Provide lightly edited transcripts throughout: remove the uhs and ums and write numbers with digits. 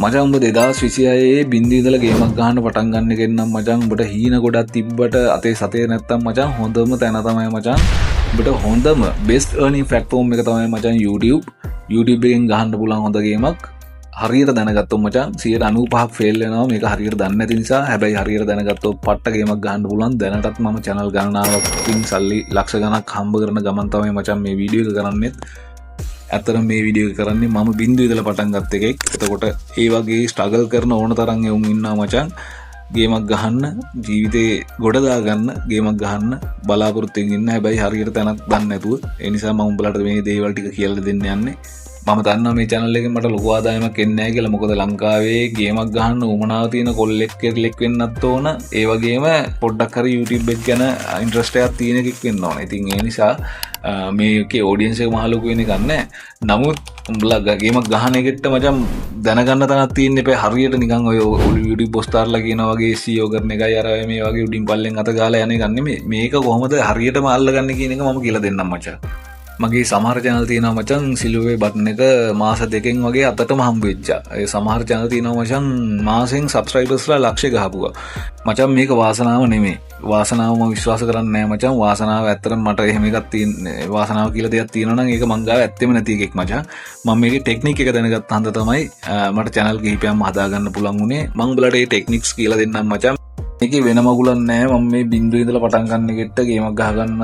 මචං උඹ 2026 බින්දුවේ ඉඳලා ගේමක් ගහන්න පටන් ගන්න එකෙන් නම් මචං උඹට හීන ගොඩක් තිබ්බට අතේ සතේ නැත්තම් මචං හොඳම තැන තමයි මචං උඹට හොඳම best earning platform එක තමයි මචං YouTube එකෙන් ගහන්න පුළුවන් හොඳ ගේමක් හරියට දැනගත්තොත් මචං 95%ක් ෆේල් වෙනවා මේක හරියට දන්නේ නැති නිසා. හැබැයි හරියට දැනගත්තොත් පට්ට ගේමක් ගහන්න පුළුවන්. දැනටත් මම channel ගණනාවකින් සල්ලි ලක්ෂ ගණක් හම්බ කරන ගමන් තමයි මචං මේ වීඩියෝ එක කරන්නේත්. ඇත්තටම මේ වීඩියෝ එක කරන්නේ මම බින්දුවේ ඉඳලා පටන් ගත්ත එකෙක්. එතකොට ඒ වගේ ස්ට්‍රගල් කරන ඕන තරම් එවුන් ඉන්නවා මචං. ගේමක් ගහන්න ජීවිතේ ගොඩ දාගන්න ගේමක් ගහන්න බලාපොරොත්තුෙන් ඉන්න. හැබැයි හරියට තැනක් දන්නේ නැතුව. ඒ නිසා මම උඹලට මේ දේවල් ටික කියලා දෙන්න යන්නේ. මම දන්නවා මේ channel එකෙන් මට ලොකු ආදායමක් එන්නේ නැහැ කියලා. මොකද ලංකාවේ ගේමක් ගහන්න උමනාව තියෙන කොල්ලෙක් කෙල්ලෙක් වෙන්නත් ඕන. ඒ වගේම පොඩ්ඩක් හරි YouTube එක ගැන ඉන්ට්‍රස්ට් එකක් තියෙන එකෙක් වෙන්න ඕන. ඉතින් ඒ නිසා මේකේ ඔඩියන්ස් එක මහ ලොකු වෙන එකක් නැහැ. නමුත් උඹලා ගේමක් ගහන එකට මචං දැනගන්න තැනක් තියෙන්න එපා. හරියට නිකන් ඔය YouTube පොස්ටර්ලා කියනවා වගේ SEO කරන එකයි අර මේ වගේ උඩින් පල්ලෙන් අත ගාලා යන එක නෙමෙයි. මේක කොහොමද හරියටම අල්ලගන්නේ කියන එක මම කියලා දෙන්නම් මචං. මගේ සමහර channel තියෙනවා මචං සිලුවේ බටන් එක මාස දෙකෙන් වගේ අතටම හම්බ වෙච්චා. ඒ සමහර channel තියෙනවා මචං මාසෙන් subscribersලා ලක්ෂය ගහපුවා. මචං මේක වාසනාව නෙමෙයි. වාසනාව මම විශ්වාස කරන්නේ නැහැ මචං. වාසනාව ඇත්තටම මට එහෙම එකක් තියෙන වාසනාව කියලා දෙයක් තියෙනවා නම් ඒක මං ගාව ඇත්තෙම නැති එකෙක් මචං. මම මේකේ ටෙක්නික් එක දැනගත්ත හන්ද තමයි මට channel කිහිපයක්ම හදාගන්න පුළුවන් උනේ. මම උඹලට මේ ටෙක්නික්ස් කියලා දෙන්නම් මචං. මේකේ වෙන මගුලක් නැහැ. මම මේ බින්දුවේ ඉඳලා පටන් ගන්න එකෙට ගේමක් ගහගන්න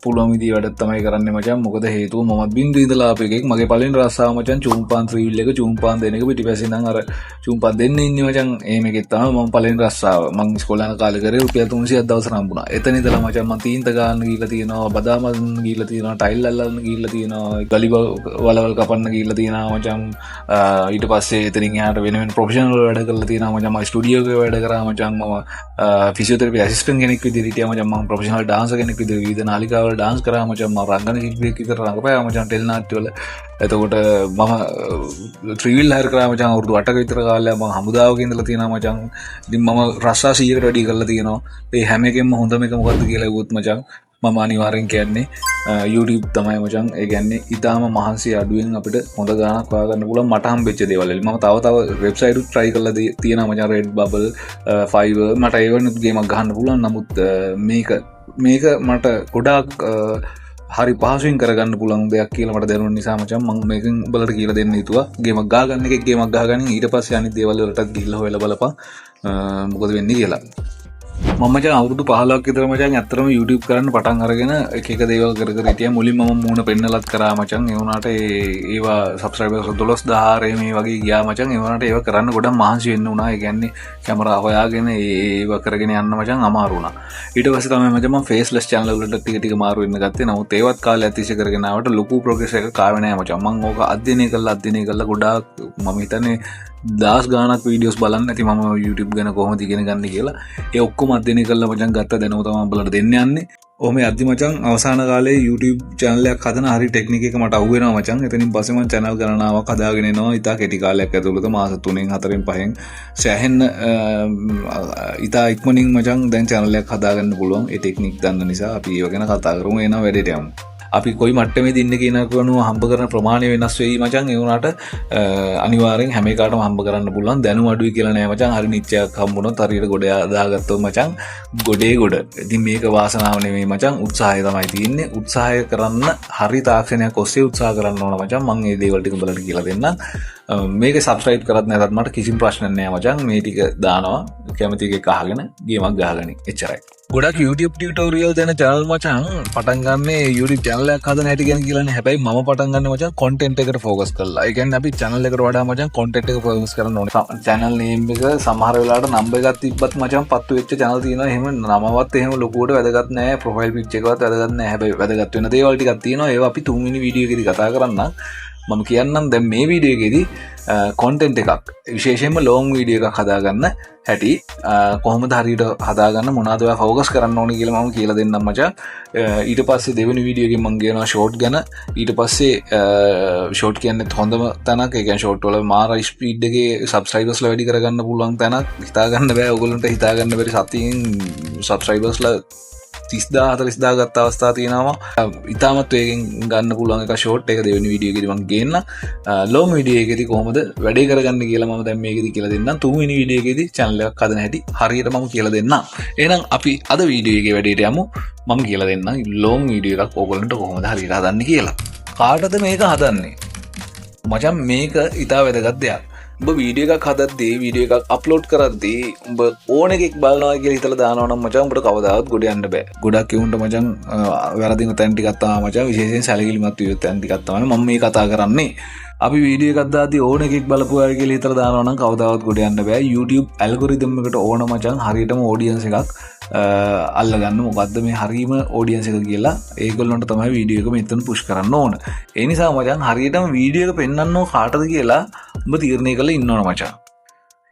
පුළුවන් විදිහ වැඩක් තමයි කරන්නේ මචං. මොකද හේතුව මම බින්දුවේ ඉඳලා ආපු එකෙක්. මගේ පළවෙනි රස්සාව මචං චූම්පාන් ත්‍රිවිල් එක චූම්පාන් දෙන එක පිටිපස්සේ ඉඳන් අර චූම්පාන් දෙන්න ඉන්නේ මචං. එහෙම එකෙක් තමයි මම පළවෙනි රස්සාව. මම ඉස්කෝලේ යන කාලේ කරේ රුපියල් 300ක් දවසට හම්බුණා. එතන ඉඳලා මචං මම තීන්ත ගන්න ගිහිල්ලා තියෙනවා, බදාම ගිහිල්ලා තියෙනවා, ටයිල් අල්ලන්න ගිහිල්ලා තියෙනවා, ගලි වලවල් කපන්න ගිහිල්ලා තියෙනවා මචං. ඊට පස්සේ එතනින් එහාට වෙන ප්‍රොෆෙෂනල් වැඩ කරලා තියෙනවා මචං. මම ස්ටුඩියෝ එකේ වැඩ කරා මචං. මම ෆිසියෝതെරපි ඇසිස්ටන්ට් කෙනෙක් විදිහට හිටියා මචං. මම ප්‍රොෆෙෂනල් ඩාන්සර් කෙනෙක් විදිහට විවිධ නාලිකාවල ඩාන්ස් කරා මචං. මම රංගන ශිල්පියෙක් විදිහට රඟපෑවා මචං ටෙලි නාට්‍යවල. එතකොට මම ත්‍රිවිල් හයර් කරා මචං අවුරුදු 8ක විතර කාලයක්. මම හමුදාවක ඉඳලා තියෙනවා මචං. ඉතින් මම රස්සා 100කට වැඩි කරලා තියෙනවා. ඒ හැම එකෙන්ම හොඳම එක මොකද්ද කියලා ඇහුවොත් මචං මම අනිවාර්යෙන් කියන්නේ YouTube තමයි මචං. ඒ කියන්නේ ඊටාම මහන්සි අඩුවෙන් අපිට හොඳ ගාණක් හොයාගන්න පුළුවන්. මට හම්බෙච්ච දේවල් වලින් මම තව වෙබ්සයිට් උත් try කරලා තියෙනවා මචං. Redbubble, Fiverr මට ඒ වෙනුත් ගේමක් ගහන්න පුළුවන්. නමුත් මේක මට ගොඩාක් හරි පහසුවෙන් කරගන්න පුළුවන් දෙයක් කියලා මට දැනුන නිසා මචං මම මේකෙන් උඹලට කියලා දෙන්න හිතුවා. ගේමක් ගහගන්න එකෙක් ගේමක් ගහගනින් ඊට පස්සේ අනිත් දේවල් වලටත් ගිහිල්ලා හොයලා බලපන් මොකද වෙන්නේ කියලා. මම මචං අවුරුදු 15ක් විතර මචං ඇත්තටම YouTube කරන්න පටන් අරගෙන එක දේවල් කර හිටියා. මුලින්ම මම මූණ පෙන්නලත් කරා මචං. ඒ වුණාට ඒවා subscribers 12000 මේ වගේ ගියා මචං. ඒ වුණාට ඒවා කරන්න ගොඩක් මහන්සි වෙන්න වුණා. ඒ කියන්නේ කැමරා හොයාගෙන ඒවා කරගෙන යන්න මචං අමාරු වුණා. ඊට පස්සේ තමයි මචං මම faceless channel වලට ටික මාරු වෙන්න ගත්තේ. නමුත් ඒවත් කාලය අතිශය කරගෙන ආවට ලොකු progress එකක් ආවේ නැහැ මචං. මම ඕක අධ්‍යයනය කළා ගොඩාක් මම හිතන්නේ 10 ගාණක් වීඩියෝස් බලන්න ඇති මම YouTube ගැන කොහොමද ඉගෙන ගන්න කියලා. ඒ ඔක්කොම අධ්‍යයනය කරලා මචං ගත්ත දැනුම තමයි උඹලට දෙන්න යන්නේ. ඔහොම යද්දි මචං අවසාන කාලේ YouTube channel එකක් හදන හරි ටෙක්නික් එක මට අහු වෙනවා මචං. එතනින් පස්සේ මම channel ගණනාවක් හදාගෙන එනවා. ඉතා කෙටි කාලයක් ඇතුළත මාස 3න් 4න් 5න් සෑහෙන ඉතා ඉක්මනින් මචං දැන් channel එකක් හදාගන්න පුළුවන්. ඒ ටෙක්නික් දන්න නිසා අපි ඒව ගැන කතා කරමු. එනවා වැඩේට යමු. අපි කොයි මට්ටමේද ඉන්නේ කියන කනුව හම්බ කරන ප්‍රමාණය වෙනස් වෙයි මචං. ඒ වුණාට අනිවාර්යෙන් හැම එකකටම හම්බ කරන්න පුළුවන්. දැනුම අඩුයි කියලා නෑ මචං. හරි නිශ්චයක් හම්බුනොත් හරියට ගොඩ දාගත්තොත් මචං ගොඩේ ගොඩ. ඉතින් මේක වාසනාව නෙමෙයි මචං. උත්සාහය තමයි තියෙන්නේ. උත්සාහය කරන්න හරි තාක්ෂණයක් ඔස්සේ උත්සාහ කරන්න ඕන මචං. මම මේ දේවල් ටික උඹලට කියලා දෙන්නම්. මේක subscribe කරත් නැතත් මට කිසිම ප්‍රශ්නයක් නෑ මචං. මේ ටික දානවා. කැමති එකක් අහගෙන ගේමක් ගහගනි. එච්චරයි. ගොඩක් YouTube tutorial දෙන channel මචං පටන් ගන්නේ YouTube channel එකක් හදන හැටි ගැන කියලානේ. හැබැයි මම පටන් ගන්න මචං content එකට focus කරලා. ඒ කියන්නේ අපි channel එකට වඩා මචං content එක focus කරන්න ඕනේ. channel name එක සමහර වෙලාවට number එකක් තිබ්බත් මචං පත්තු වෙච්ච channel තියෙනවා. එහෙම නමවත් එහෙම ලොකුවට වැදගත් නෑ. profile picture එකවත් වැදගත් නෑ. හැබැයි වැදගත් වෙන දේවල් ටිකක් තියෙනවා. ඒවා අපි 3 වෙනි වීඩියෝ එකේදී කතා කරන්නම්. මම කියන්නම් දැන් මේ වීඩියෝ එකේදී content එකක් විශේෂයෙන්ම long වීඩියෝ එකක් හදාගන්න හැටි කොහොමද හරියට හදාගන්න මොනවද ඔයා ફોකස් කරන්න ඕනේ කියලා මම කියලා දෙන්නම් මචං. ඊට පස්සේ දෙවෙනි වීඩියෝ එකෙන් මම කියනවා short ගැන. ඊට පස්සේ short කියන්නේ හොඳම තැනක්. ඒ කියන්නේ short වල මාර ස්පීඩ් එකේ subscribers ලා වැඩි කරගන්න පුළුවන් තැනක්. හිතා ගන්න බෑ ඔයගොල්ලන්ට හිතා ගන්න බැරි සතියෙන් subscribers ලා 30000 40000 ගත්ත අවස්ථා තියෙනවා. ඉතාමත් වේගෙන් ගන්න පුළුවන් එක ෂෝට් එක දෙවෙනි වීඩියෝ එකේදී මම ගේන්න. ලොං වීඩියෝ එකේදී කොහොමද වැඩේ කරගන්න කියලා මම දැන් මේකෙදී කියලා දෙන්නම්. තුන්වෙනි වීඩියෝ එකේදී channel එකක් හදන හැටි හරියට මම කියලා දෙන්නම්. එහෙනම් අපි අද වීඩියෝ එකේ වැඩේට යමු. මම කියලා දෙන්නම් ලොං වීඩියෝ එකක් ඕගොල්ලන්ට කොහොමද හරියට හදන්නේ කියලා. කාටද මේක හදන්නේ? මචං මේක ඉතා වැදගත් දෙයක්. උඹ වීඩියෝ එකක් හදද්දී වීඩියෝ එකක් අප්ලෝඩ් කරද්දී උඹ ඕන එකෙක් බලනවා කියලා හිතලා දානවා නම් මචං උඹට කවදාවත් ගොඩ යන්න බෑ. ගොඩක් එවුන්ට මචං වැරදින තැන් ටිකක් තමයි මචං විශේෂයෙන් සැලකිලිමත් විය තැන් ටිකක් තමයි මම මේ කතා කරන්නේ. අපි වීඩියෝ එකක් දාද්දී ඕන එකෙක් බලපුවා කියලා හිතලා දානවා නම් කවදාවත් ගොඩ යන්න බෑ. YouTube ඇල්ගොරිතම් එකට ඕන මචං හරියටම ඔඩියන්ස් එකක් අල්ලගන්න මොකද්ද මේ හරීම ඔඩියන්ස් එක කියලා ඒගොල්ලන්ට තමයි වීඩියෝ එක මෙතන පුෂ් කරන්න ඕන. ඒ නිසා මචං හරියටම වීඩියෝ එක පෙන්වන්න ඕන කාටද කියලා උඹ තීරණය කරලා ඉන්න ඕන මචං.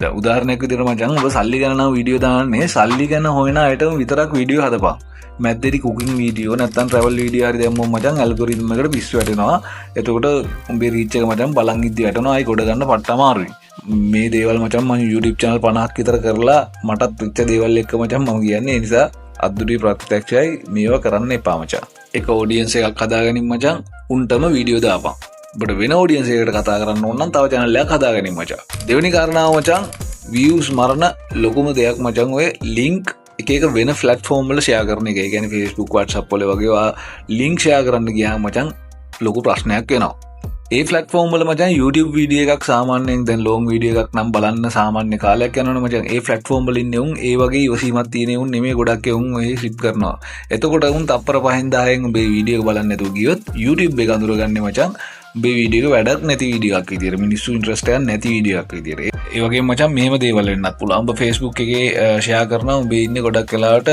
දැන් උදාහරණයක් විදිහට මචං උඹ සල්ලි ගැන නම් වීඩියෝ දාන්නේ සල්ලි ගැන හොයන අයටම විතරක් වීඩියෝ හදපන්. මැද්දේදී කුකින් වීඩියෝ නැත්නම් ට්‍රැවල් වීඩියෝ හරි දැම්මොත් මචං ඇල්ගොරිතම් එකට පිස්සු වැටෙනවා. එතකොට උඹේ රීච් එක මචං බලන් ඉද්දි වැටෙනවා. ආයි ගොඩ ගන්න පට්ට අමාරුයි. මේ දේවල් මචං මම YouTube channel 50ක් විතර කරලා මටත් වෙච්ච දේවල් එක්ක මචං මම කියන්නේ. ඒ නිසා අද්දුටි ප්‍රත්‍යක්ෂයි මේවා කරන්න එපා මචං. එක ඔඩියන්ස් එකක් හදාගනින් මචං උන්ටම වීඩියෝ දාපන්. ඔබට වෙන ඔඩියන්ස් එකකට කතා කරන්න ඕන නම් තව channel එකක් හදාගනින් මචං. දෙවෙනි කාරණාව මචං views මරණ ලොකුම දෙයක් මචං ඔය link එක වෙන platform වල share කරන එක. ඒ කියන්නේ Facebook WhatsApp වල වගේ link share කරන්න ගියාම මචං ලොකු ප්‍රශ්නයක් වෙනවා. ඒ platform වල මචං YouTube වීඩියෝ එකක් සාමාන්‍යයෙන් දැන් long වීඩියෝ එකක් නම් බලන්න සාමාන්‍ය කාලයක් යනවනේ මචං. ඒ platform වල ඉන්නේ උන් ඒ වගේ ඉවසීමක් තියෙන උන් නෙමෙයි ගොඩක් උන් ඔය skip කරනවා. එතකොට උන් තප්පර 5න් 10න් උඹේ වීඩියෝ එක බලන්න නැතුව ගියොත් YouTube එක අඳුරගන්නේ මචං උඹේ වීඩියෝ එක වැඩක් නැති වීඩියෝ එකක් විදියට මිනිස්සු ඉන්ට්‍රස්ට් එකක් නැති වීඩියෝ එකක් විදියට. ඒ වගේම මචං මෙහෙම දේවල් වෙන්නත් පුළුවන්. උඹ Facebook එකේ share කරනවා උඹ ඉන්නේ ගොඩක් වෙලාවට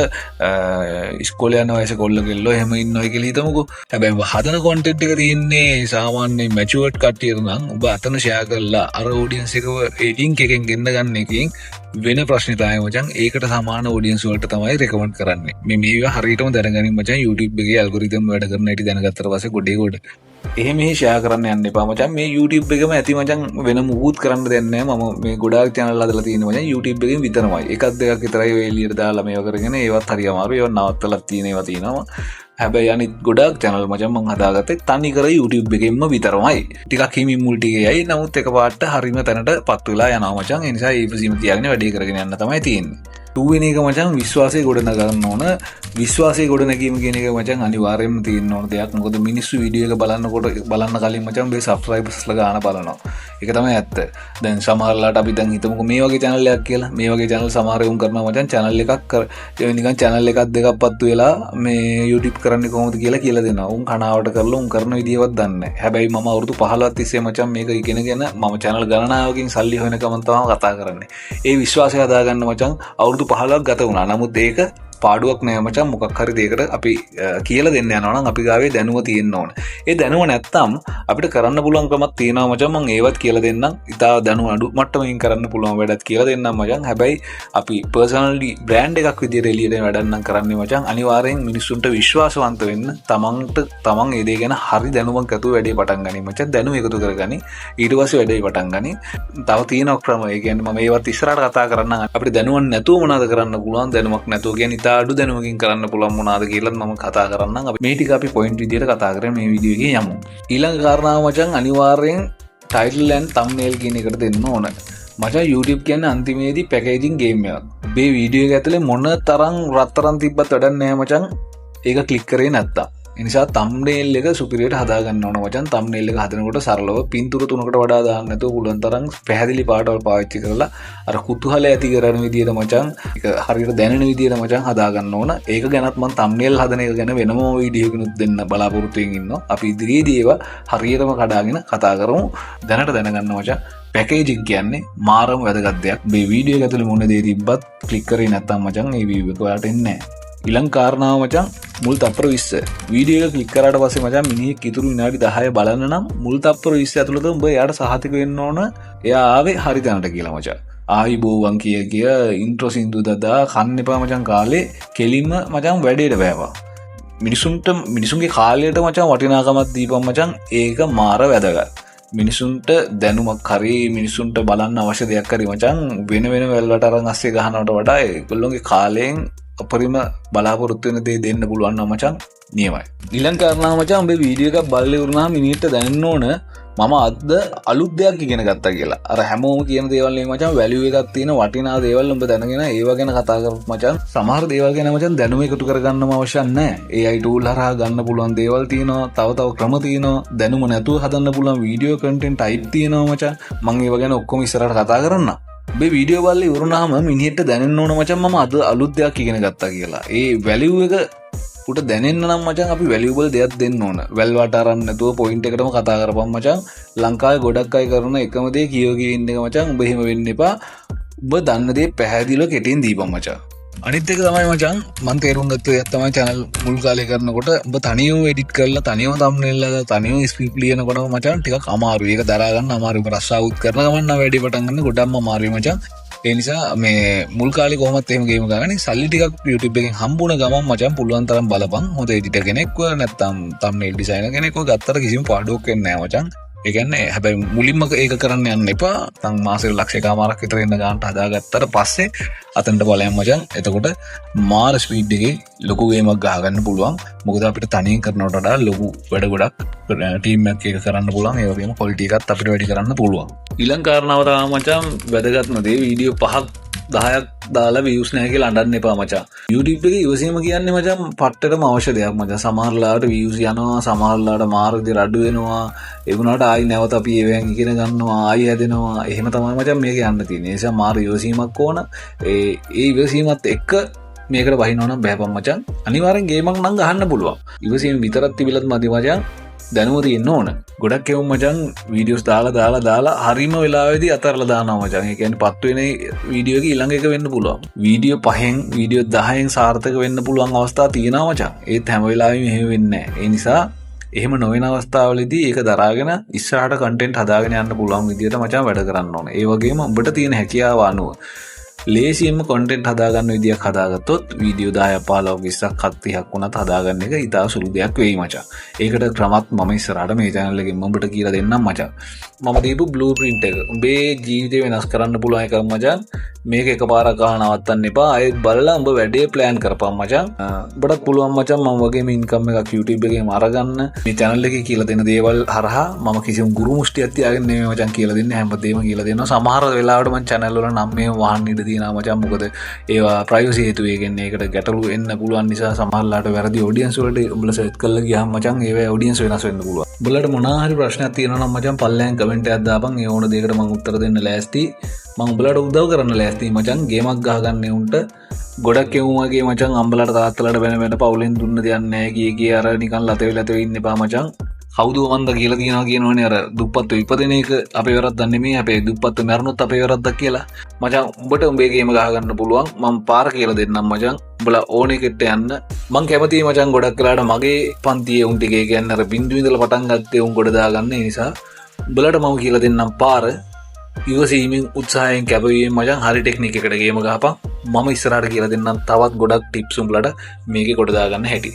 ඉස්කෝලේ යන වයසේ කොල්ල කෙල්ලෝ එහෙම ඉන්නවයි කියලා හිතමුකෝ. හැබැයි උඹ හදන content එක තියෙන්නේ සාමාන්‍ය matured කට්ටියට නම් උඹ අතන share කරලා අර audience එකව ඒ link එකෙන් ගෙන්න ගන්න එකෙන් වෙන ප්‍රශ්නේ තමයි මචං ඒකට සමාන audience වලට තමයි recommend කරන්නේ. මේවා හරියටම දැනගනින් මචං YouTube එකේ algorithm වැඩ කරන හැටි දැනගත්තට පස්සේ ගොඩ එහෙම share කරන්න යන්න එපා මචං. මේ YouTube එකම ඇති මචං වෙන මුකුත් කරන්න දෙන්නේ නැහැ. මම මේ ගොඩාක් channel හදලා තියෙන මචං YouTube එකෙන් විතරමයි. එකක් දෙකක් විතරයි ඔය එළියට දාලා මේව කරගෙන ඒවත් හරි අමාරුයි. ඒවා නවත්තලා තියෙන ඒවා තියෙනවා. හැබැයි අනිත් ගොඩාක් channel මචං මම හදාගත්තේ තනි කර YouTube එකෙන්ම විතරමයි. ටිකක් හිමින් මුල් ටිකේයි. නමුත් එකපාරට හරිම තැනටපත් වෙලා යනවා මචං. ඒ නිසා ඊපසීම තියාගෙන වැඩේ කරගෙන යන්න තමයි තියෙන්නේ. තුන්වෙනි එක මචං විශ්වාසය ගොඩනගා ගන්න ඕන. විශ්වාසය ගොඩනැගීම කියන එක මචං අනිවාර්යයෙන්ම තියෙන්න ඕන දෙයක්. මොකද මිනිස්සු වීඩියෝ එක බලන්න කලින් මචං මේ subscribersලා ගාන බලනවා. ඒක තමයි ඇත්ත. දැන් සමහරලාට අපි දැන් හිතමුකෝ මේ වගේ channel එකක් කියලා. මේ වගේ channel සමහර උන් කරනවා මචං channel එකක් නිකන් channel එකක් දෙකක් පත්තු වෙලා මේ YouTube කරන්නේ කොහොමද කියලා දෙනවා. උන් කනාවට කරලා උන් කරන විදියවත් දන්නේ නැහැ. හැබැයි මම අවුරුදු 15ක් තිස්සේ මචං මේක ඉගෙනගෙන මම channel ගණනාවකින් සල්ලි හොයන ගමන් තමයි කතා කරන්නේ. ඒ විශ්වාසය හදාගන්න මචං අවුරුදු 15ක් ගත වුණා. නමුත් ඒක පාඩුවක් නෑ මචං. මොකක් හරි දෙයකට අපි කියලා දෙන්න යනවා නම් අපි ගාවේ දැනුම තියෙන්න ඕන. ඒ දැනුම නැත්තම් අපිට කරන්න පුළුවන් ක්‍රමයක් තියෙනවා මචං. මම ඒවත් කියලා දෙන්නම්. ඉතා දැනුම අඩු මට්ටමකින් කරන්න පුළුවන් වැඩක් කියලා දෙන්නම් මචං. හැබැයි අපි personally brand එකක් විදියට එළියට වැඩක් නම් කරන්නේ මචං. අනිවාර්යෙන් මිනිස්සුන්ට විශ්වාසවන්ත වෙන්න තමන් ඒ දේ ගැන හරි දැනුමක් ඇතුව වැඩේ පටන් ගනි මචං. දැනුම එකතු කරගනි. ඊට පස්සේ වැඩේ පටන් ගනි. තව තියෙන ක්‍රම. ඒ කියන්නේ මම ඒවත් ඉස්සරහට කතා කරන්න. අපිට දැනුවක් නැතුව මොනවද කරන්න පුළුවන්? දැනුමක් නැතුව කියන්නේ අඩු දැනුමකින් කරන්න පුළුවන් මොනවාද කියලා මම කතා කරන්නම්. අපි මේ ටික අපි පොයින්ට් විදියට කතා කරගෙන මේ වීඩියෝ එකේ යමු. ඊළඟ කාරණාව මචං අනිවාර්යෙන් title and thumbnail කියන එකට දෙන්න ඕන. මචං YouTube කියන්නේ අන්තිමේදී පැකේජින් ගේම් එකක්. මේ වීඩියෝ එක ඇතුලේ මොන තරම් රත්තරන් තිබ්බත් වැඩක් නැහැ මචං. ඒක ක්ලික් කරේ නැත්තම්. ඒ නිසා thumbnail එක superior හදා ගන්න ඕන මචං. thumbnail එක හදනකොට සරලව පින්තූර තුනකට වඩා දාන්න නැතුව පුළුවන් තරම් පැහැදිලි පාටවල් පාවිච්චි කරලා අර කුතුහලය ඇති කරන විදියට මචං ඒක හරියට දැනෙන විදියට මචං හදා ගන්න ඕන. ඒක ගැනත් මම thumbnail හදන එක ගැන වෙනම වීඩියෝ එකකුත් දෙන්න බලාපොරොත්තු වෙමින් ඉන්නවා. අපි ඉදිරියේදී ඒවා හරියටම කඩාගෙන කතා කරමු. දැනට දැනගන්න මචං පැකේජින් කියන්නේ මාරම වැදගත් දෙයක්. මේ වීඩියෝ එක ඇතුලේ මොන දේ තිබ්බත් ක්ලික් කරේ නැත්නම් මචං මේ වීඩියෝ එක ඔයාලට එන්නේ නැහැ. ඊළඟ කාරණාව මචං මුල් තප්පර 20 වීඩියෝ එක ක්ලික් කරාට පස්සේ මචං මිනිහෙක් ඉතුරු විනාඩි 10 බලන්න නම් මුල් තප්පර 20 ඇතුළත උඹ එයාට සහතික වෙන්න ඕන එයා ආවේ හරි තැනට කියලා මචං. ආයිබෝවන් කිය ඉන්ට්‍රෝ සින්දු දදා කන්න එපා මචං. කාලේ කෙලින්ම මචං වැඩේට බෑවා. මිනිසුන්ගේ කාලයට මචං වටිනාකමක් දීපන් මචං. ඒක මාර වැදගත්. මිනිසුන්ට දැනුමක් හරි මිනිසුන්ට බලන්න අවශ්‍ය දෙයක් හරි මචං වෙන වැල්ලට අරන් අස්සේ ගහනවට වඩා ඒගොල්ලෝගේ කාලයෙන් අපරිම බලාපොරොත්තු වෙන දේ දෙන්න පුළුවන් නම් මචං නියමයි. ඊළඟ කාරණාව මචං මේ වීඩියෝ එකක් බලලා ඉවරනහම මිනිත්ට දැනෙන්න ඕන මම අද අලුත් දෙයක් ඉගෙන ගත්තා කියලා. අර හැමෝම කියන දේවල් නේ මචං වැලියු එකක් තියෙන වටිනා දේවල් උඹ දැනගෙන ඒව ගැන කතා කරපු මචං. සමහර දේවල් ගැන මචං දැනුම එකතු කරගන්නම අවශ්‍ය නැහැ. AI tool හරහා ගන්න පුළුවන් දේවල් තියෙනවා. තව ක්‍රම තියෙනවා. දැනුම නැතුව හදන්න පුළුවන් වීඩියෝ කන්ටෙන්ට් type තියෙනවා මචං. මම ඒව ගැන ඔක්කොම ඉස්සරහට කතා කරන්නම්. මේ වීඩියෝ බලලා ඉවරනහම මිනිහෙට දැනෙන්න ඕන මචං මම අද අලුත් දෙයක් ඉගෙන ගත්තා කියලා. ඒ වැලියු එක උට දැනෙන්න නම් මචං අපි වැලියබල් දෙයක් දෙන්න ඕන. වැල් වට අරන් නැතුව පොයින්ට් එකටම කතා කරපම් මචං. ලංකාවේ ගොඩක් අය කරන එකම දේ කියෝ ඉන්න එක මචං. උඹ එහෙම වෙන්න එපා. උඹ දන්න දේ පැහැදිලිව කෙටින් දීපම් මචං. අනිත් එක තමයි මචං මම තේරුම් ගත්ත දෙයක් තමයි channel මුල් කාලේ කරනකොට උඹ තනියම edit කරලා තනියම thumbnail දාලා තනියම script ලියනකොට මචං ටිකක් අමාරුයි. ඒක දරා ගන්න අමාරුයි. රස් අවුට් කරන ගමන් නම් වැඩි පටන් ගන්න ගොඩක්ම අමාරුයි මචං. ඒ නිසා මේ මුල් කාලේ කොහොමත් එහෙම ගේම ගන්න සල්ලි ටිකක් YouTube එකෙන් හම්බුන ගමන් මචං පුළුවන් තරම් බලපන්. හොඳ editor කෙනෙක්ව නැත්නම් thumbnail designer කෙනෙක්ව ගත්තට කිසිම පාඩුවක් වෙන්නේ නැහැ මචං. ඒ කියන්නේ හැබැයි මුලින්ම ඒක කරන්න යන්න එපා. තන් මාසෙක ලක්ෂයකමාරක් විතර එන්න ගන්නට හදාගත්තට පස්සේ අතනට බලයන් මචං. එතකොට මාර ස්පීඩ් එකේ ලොකු ගේමක් ගහගන්න පුළුවන්. මොකද අපිට තනියෙන් කරනවට වඩා ලොකු වැඩ ගොඩක් ටීම් එකක් එක කරන්න පුළුවන්. ඒ වගේම ක්වොලිටි එකත් අපිට වැඩි කරන්න පුළුවන්. ඊළඟ කාරණාව තමයි මචං වැදගත්ම දේ වීඩියෝ 5ක් 10ක් දාලා views නැහැ කියලා අඬන්න එපා මචං. YouTube එකේ ඉවසීම කියන්නේ මචං පට්ටටම අවශ්‍ය දෙයක් මචං. සමහරලාට views යනවා, සමහරලාට මාර විදිහට අඩු වෙනවා. ඒ වුණාට ආයි නැවත අපි ඒවෙන් ඉගෙන ගන්නවා, ආයි හැදෙනවා. එහෙම තමයි මචං මේක යන්න තියෙන්නේ. ඒ නිසා මාර ඉවසීමක් ඕන. ඒ ඉවසීමත් එක්ක මේකට වහිනවා නම් බෑපම් මචං. අනිවාර්යෙන් ගේමක් නම් ගහන්න පුළුවන්. ඉවසීම විතරක් තිබිලත් මදි මචං. දැනුම තියෙන්න ඕන. ගොඩක් එවුන් මචං වීඩියෝස් දාලා හරිම වෙලාවෙදී අතරලා දානවා මචං. ඒ කියන්නේ පත් වෙන වීඩියෝ එක ඊළඟ එක වෙන්න පුළුවන්. වීඩියෝ 5න් වීඩියෝ 10න් සාර්ථක වෙන්න පුළුවන් අවස්ථා තියෙනවා මචං. ඒත් හැම වෙලාවෙම එහෙම වෙන්නේ නැහැ. ඒ නිසා එහෙම නොවන අවස්ථාවලදී ඒක දරාගෙන ඉස්සරහට කන්ටෙන්ට් හදාගෙන යන්න පුළුවන් විදිහට මචං වැඩ කරන්න ඕන. ඒ වගේම උඹට තියෙන හැකියාව අනුව ලේසියෙන්ම කන්ටෙන්ට් හදාගන්න විදියක් හදාගත්තොත් වීඩියෝ 10 15 20ක් 30ක් වුණත් හදාගන්න එක ඉතා සුළු දෙයක් වෙයි මචං. ඒකට ක්‍රමත් මම ඉස්සරහට මේ channel එකෙන් උඹට කියලා දෙන්නම් මචං. මම දීපු බ්ලූප්‍රින්ට් එක උඹේ ජීවිතේ වෙනස් කරන්න පුළුවන් එකක් මචං. මේක එකපාරක් ගහලා නවත්තන්න එපා. ආයෙත් බලලා උඹ වැඩේ plan කරපන් මචං. උඹට පුළුවන් මචං මම වගේම income එකක් YouTube එකේම අරගන්න. මේ channel එකේ කියලා දෙන දේවල් හරහා මම කිසිම ගුරු මුෂ්ටියක් තියාගෙන නෙමෙයි මචං කියලා දෙන්නේ. හැමදේම කියලා දෙනවා. සමහර වෙලාවට මම channel වල නම් මේ වහන්න ඉඩ තියෙනවා මචං. මොකද ඒවා ප්‍රයිවසි හේතුවෙන් ඒකට ගැටලු එන්න පුළුවන් නිසා සමහරලාට වැරදි ඔඩියන්ස් වලට උඹලා සෙට් කරලා ගියාම මචං ඒවා ඔඩියන්ස් වෙනස් වෙන්න පුළුවන්. උඹලට මොනවා හරි ප්‍රශ්නයක් තියෙනවා නම් මචං පල්ලෙන් කමෙන්ට් එකක් දාපන්. ඒ ඕන දෙයකට මම උත්තර දෙන්න ලෑස්ති. මම උඹලට උදව් කරන්න ලෑස්ති මචං. ගේමක් ගහගන්න උන්ට ගොඩක් එවුමගේ මචං අම්බලට තාත්තලට වෙන පවුලෙන් දුන්න දෙයක් නැහැ කිය අර නිකන් ලතේ ඉන්න එපා මචං. කවුද මන්ද කියලා තියනවා කියනවනේ අර දුප්පත්තු ඉපදෙන එක අපේ වැරද්දක් නෙමෙයි. අපේ දුප්පත්තු මැරුණොත් අපේ වැරද්දක් කියලා. මචං උඹට උඹේ ගේම ගහගන්න පුළුවන්. මම පාර කියලා දෙන්නම් මචං. උඹලා ඕන එකට යන්න. මං කැමතියි මචං ගොඩක් වෙලාට මගේ පන්තියේ උන් ටිකේ කියන්නේ අර බින්දුවේ ඉඳලා පටන් ගත්තේ උන් ගොඩ දාගන්න. ඒ නිසා උඹලට මම කියලා දෙන්නම් පාර. ඉවසීමෙන් උත්සාහයෙන් කැපවීමෙන් මචං හරි ටෙක්නික් එකකට ගේම ගහපන්. මම ඉස්සරහට කියලා දෙන්නම් තවත් ගොඩක් ටිප්ස් උඹලට මේකේ කොට දාගන්න හැටි.